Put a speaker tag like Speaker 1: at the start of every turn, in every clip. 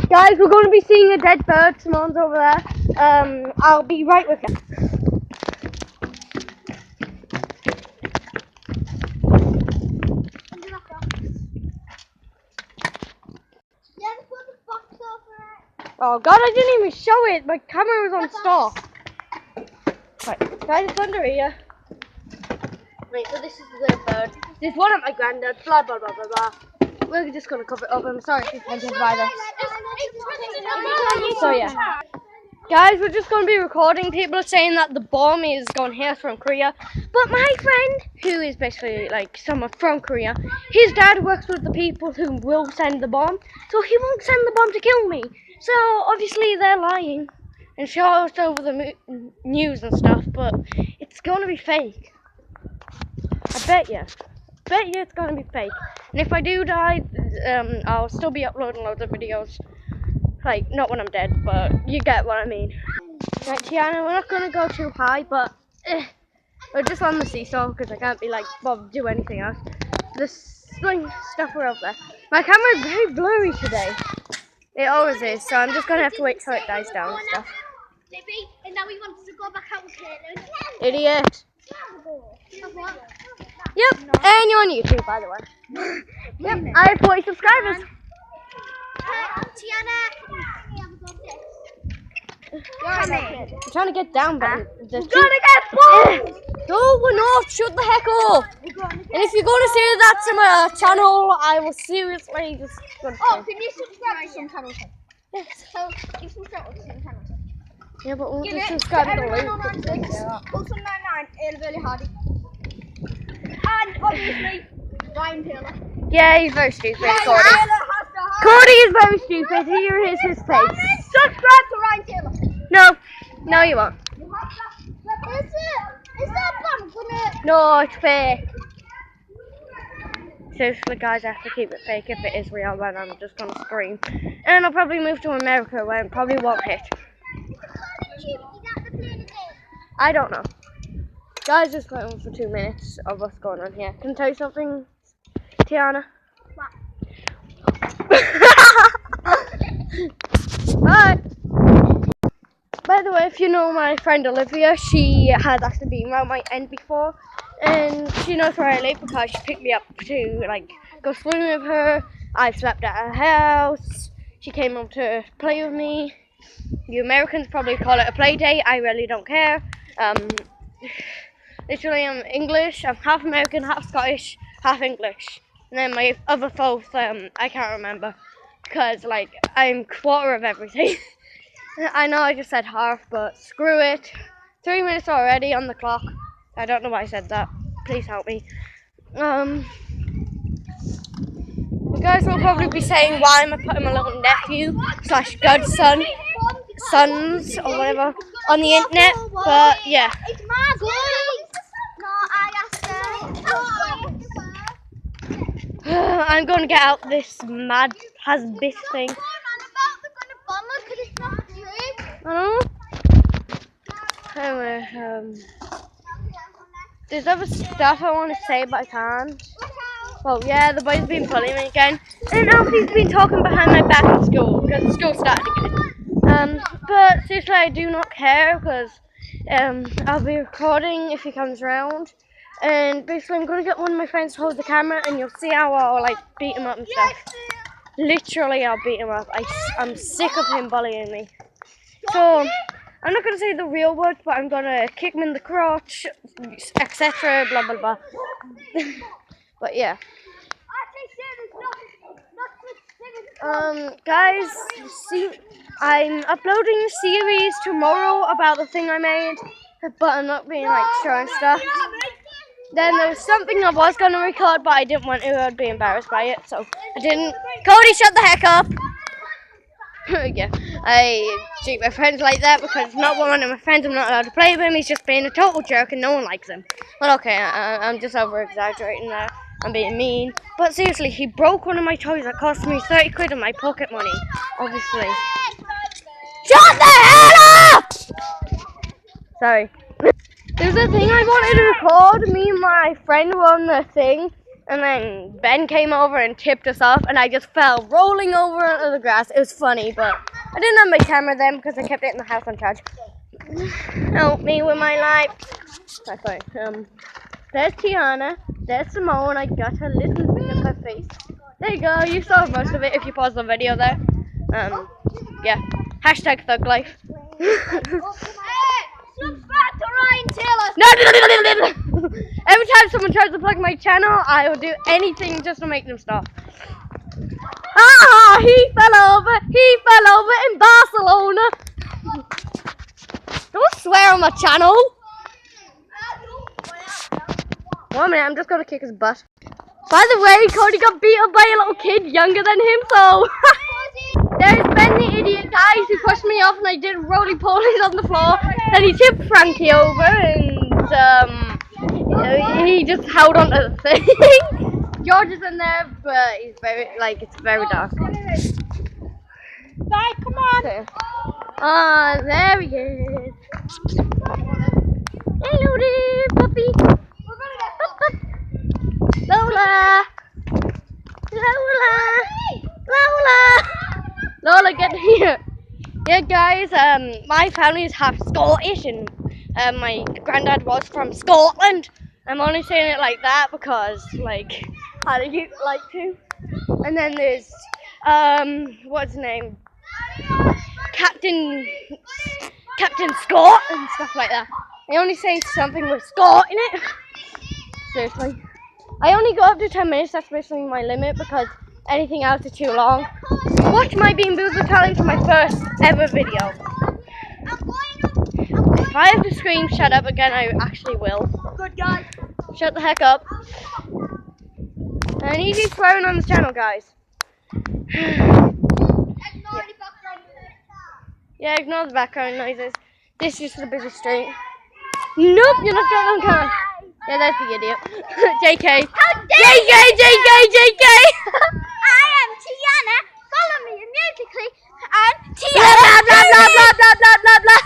Speaker 1: Guys, we're going to be seeing a dead bird. Simone's over there. I'll be right with you. Oh god, I didn't even show it. My camera was on stop. Right, guys, it's under here. Wait, so this is the bird. This is one of my granddad's. Blah blah blah blah blah. We're just gonna cover it up. I'm sorry if you can't buy this. So yeah, guys, we're just gonna be recording. People are saying that the bomb is gone here from Korea, but my friend, who is basically like someone from Korea, his dad works with the people who will send the bomb, so he won't send the bomb to kill me. So obviously they're lying and show us over the news and stuff, but it's gonna be fake. I bet you it's gonna be fake. And if I do die, I'll still be uploading loads of videos. Like, not when I'm dead, but you get what I mean. Right, Tiana, we're not gonna go too high, but we're just on the seesaw because I can't be like bothered to do anything else. The swing stuff are up there. My camera is very blurry today. It always is, so I'm just gonna have to wait till it dies down and stuff.
Speaker 2: And now we want to go back out again.
Speaker 1: Idiot. Yep, and you're on YouTube, by the way. Yep, I have 40 subscribers.
Speaker 2: Tiana.
Speaker 1: I'm trying to get down, but
Speaker 2: We're gonna get bombed!
Speaker 1: No, we're not. Shut the heck up. And if you're going to say that to my channel, I will seriously just...
Speaker 2: Oh, can you subscribe to some channels?
Speaker 1: Yes.
Speaker 2: So, you subscribe to some channels.
Speaker 1: Yeah, but we'll just subscribe to the link.
Speaker 2: Also 99, Early Hardy. And obviously, Ryan Taylor.
Speaker 1: Yeah, he's very stupid, Cody. Cody is very stupid. Here is his face.
Speaker 2: Subscribe to Ryan Taylor.
Speaker 1: No, you won't.
Speaker 2: Is that bomb gonna...
Speaker 1: No, it's fake. Seriously, guys, I have to keep it fake. If it is real, then I'm just gonna scream. And I'll probably move to America where it probably won't hit. I don't know. Guys, just going on for 2 minutes of what's going on here. Can I tell you something, Tiana? Bye. By the way, if you know my friend Olivia, she has actually been around my end before, and she knows where I live because she picked me up to like go swimming with her. I've slept at her house. She came up to play with me. You Americans probably call it a play date. I really don't care. Literally, I'm English. I'm half American, half Scottish, half English. And then my other both, I can't remember. Because, like, I'm quarter of everything. I know I just said half, but screw it. 3 minutes already on the clock. I don't know why I said that. Please help me. You guys will probably be saying, why am I putting my little nephew / godson, sons, or whatever, on the internet, but yeah.
Speaker 2: It's my goal. No, I asked her.
Speaker 1: I'm going to get out this mad has-bit thing. I don't know. Anyway, there's other stuff I want to say, but I can't. Well, yeah, the boy's been bullying me again. And Alfie's been talking behind my back in school, because school started again. But seriously, I do not care, because I'll be recording if he comes around. And basically, I'm going to get one of my friends to hold the camera, and you'll see how I'll, like, beat him up and stuff. Literally, I'll beat him up. I'm sick of him bullying me. So, I'm not going to say the real words, but I'm going to kick him in the crotch, etc., blah, blah, blah. But, yeah. Guys, see, I'm uploading a series tomorrow about the thing I made, but I'm not being, like, showing stuff. Then there was something I was going to record, but I didn't want to. I'd be embarrassed by it, so I didn't. Cody, shut the heck up! Yeah, I treat my friends like that because he's not one of my friends. I'm not allowed to play with him. He's just being a total jerk and no one likes him. But okay, I'm just over-exaggerating there. I'm being mean. But seriously, he broke one of my toys that cost me 30 quid of my pocket money, obviously. Shut the hell up! Sorry. There's a thing I wanted to record. Me and my friend were on the thing, And then Ben came over and tipped us off, and I just fell rolling over onto the grass. It was funny, but I didn't have my camera then because I kept it in the house on charge. Help me with my life. Sorry. There's Tiana. There's Simone. I got a little bit of her face. There you go. You saw most of it if you pause the video there. Yeah. Hashtag thug life.
Speaker 2: Subscribe to Ryan Taylor.
Speaker 1: No. Every time someone tries to plug my channel, I will do anything just to make them stop. Ah, he fell over in Barcelona. Don't swear on my channel. 1 minute, I'm just gonna kick his butt. By the way, Cody got beat up by a little kid younger than him, so there's Ben the idiot guys who pushed me off and I did roly-polies on the floor. Then he tipped Frankie over and he just held onto the thing. George is in there, but he's very, it's very dark.
Speaker 2: Bye, come on.
Speaker 1: Okay. There he is. Hello there, puppy. Lola. Lola, get here. Yeah, guys, my family is half Scottish, and my granddad was from Scotland. I'm only saying it like that because, how do you like to? And then there's, what's his name? Captain Scott and stuff like that. I only say something with Scott in it. Seriously. I only go up to 10 minutes, that's basically my limit because anything else is too long. Watch my Bean Boozled challenge for my first ever video. If I have to scream shut up again, I actually will.
Speaker 2: Good guys.
Speaker 1: Shut the heck up. I need you swearing on the channel, guys. Yeah, ignore the background noises. This is just a busy street. Nope, you're not going on camera. Yeah, that's the idiot. JK. JK.
Speaker 2: I am Tiana. Follow me musically and Tiana.
Speaker 1: Blah.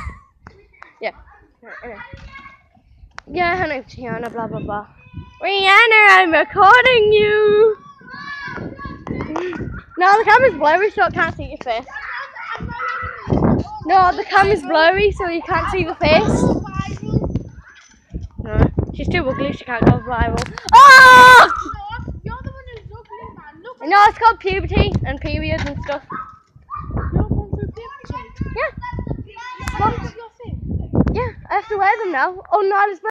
Speaker 1: Yeah. Yeah, her name's Tiana, blah, blah, blah. Rihanna, I'm recording you. No, the camera's blurry, so I can't see your face. No, the camera's blurry, so you can't see the face. No, she's too ugly, she can't go viral. Oh!
Speaker 2: You're the one who's ugly, man. Look.
Speaker 1: No, it's called puberty and periods and stuff.
Speaker 2: You're going through puberty.
Speaker 1: Yeah.
Speaker 2: What's your thing?
Speaker 1: Yeah, I have to wear them now. Oh, not as